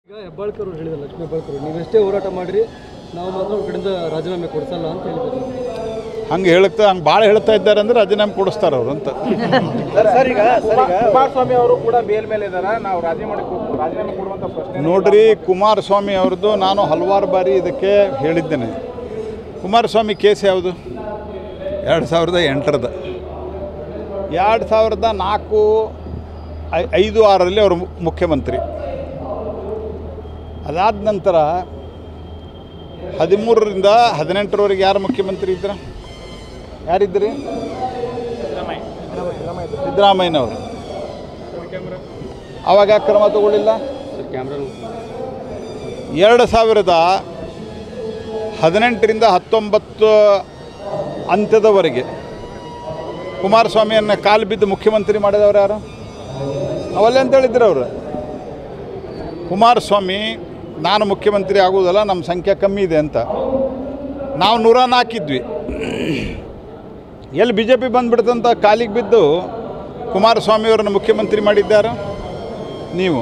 ಈಗ ಹೆಬ್ಬಾಳ್ಕರ್ ಅವರು ಹೇಳಿದ್ರು, ಲಕ್ಷ್ಮೀ ಹೆಬ್ಬಾಳ್ಕರ್, ನೀವೆಷ್ಟೇ ಹೋರಾಟ ಮಾಡಿರಿ ನಾವು ಮಾತ್ರ ಅವ್ರ ಕಡೆಯಿಂದ ರಾಜೀನಾಮೆ ಕೊಡಿಸಲ್ಲ ಅಂತ ಹೇಳಿದ್ರು. ಹಂಗೆ ಹಂಗೆ ಭಾಳ ಹೇಳ್ತಾ ಇದ್ದಾರೆ ಅಂದರೆ ರಾಜೀನಾಮೆ ಕೊಡಿಸ್ತಾರೆ ಅವರು ಅಂತ. ಸರ್ ಈಗ ಕುಮಾರಸ್ವಾಮಿ ಅವರು ಕೂಡ ಮೇಲೆ ಇದ್ದಾರೆ, ನಾವು ರಾಜೀನಾಮೆ ಕೊಡುವಂಥ ಪ್ರಶ್ನೆ. ನೋಡ್ರಿ, ಕುಮಾರಸ್ವಾಮಿ ಅವ್ರದ್ದು ನಾನು ಹಲವಾರು ಬಾರಿ ಇದಕ್ಕೆ ಹೇಳಿದ್ದೇನೆ. ಕುಮಾರಸ್ವಾಮಿ ಕೇಸ್ ಯಾವುದು? 2008ರದ 2004, 5, 6ರಲ್ಲಿ ಅವರು ಮುಖ್ಯಮಂತ್ರಿ. ಅದಾದ ನಂತರ 13ರಿಂದ 18ರವರೆಗೆ ಯಾರು ಮುಖ್ಯಮಂತ್ರಿ ಇದ್ರ? ಯಾರಿದ್ರಿ? ಸಿದ್ದರಾಮಯ್ಯನವರು. ಅವಾಗ ಕ್ರಮ ತಗೊಳ್ಳಿಲ್ಲ. 2018ರಿಂದ 19 ಅಂತ್ಯದವರೆಗೆ ಕುಮಾರಸ್ವಾಮಿಯನ್ನು ಕಾಲು ಬಿದ್ದು ಮುಖ್ಯಮಂತ್ರಿ ಮಾಡಿದವರು ಯಾರು? ಅವಲ್ಲೇ ಅಂತ ಹೇಳಿದ್ರು ಅವರು. ಕುಮಾರಸ್ವಾಮಿ ನಾನು ಮುಖ್ಯಮಂತ್ರಿ ಆಗುವುದಲ್ಲ, ನಮ್ಮ ಸಂಖ್ಯೆ ಕಮ್ಮಿ ಇದೆ ಅಂತ. ನಾವು 104 ಇದ್ವಿ. ಎಲ್ಲಿ BJP ಬಂದುಬಿಡ್ತಂತ ಕಾಲಿಗೆ ಬಿದ್ದು ಕುಮಾರಸ್ವಾಮಿಯವರನ್ನು ಮುಖ್ಯಮಂತ್ರಿ ಮಾಡಿದ್ದಾರೆ ನೀವು.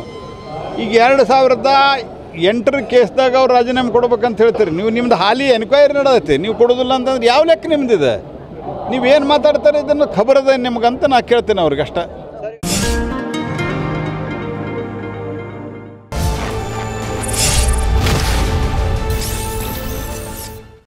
ಈಗ 2008ರ ಕೇಸ್ದಾಗ ಅವ್ರು ರಾಜೀನಾಮೆ ಕೊಡ್ಬೇಕಂತ ಹೇಳ್ತೀರಿ. ನೀವು ನಿಮ್ದು ಹಾಲಿ ಎನ್ಕ್ವೈರಿ ನಡೆದೈತಿ, ನೀವು ಕೊಡೋದಿಲ್ಲ ಅಂತಂದ್ರೆ ಯಾವ ಲೆಕ್ಕ ನಿಮ್ದಿದೆ? ನೀವೇನು ಮಾತಾಡ್ತಾರೆ ಇದನ್ನು ಖಬರದ ನಿಮ್ಗಂತ ನಾ ಕೇಳ್ತೇನೆ ಅವ್ರಿಗೆ ಅಷ್ಟೇ.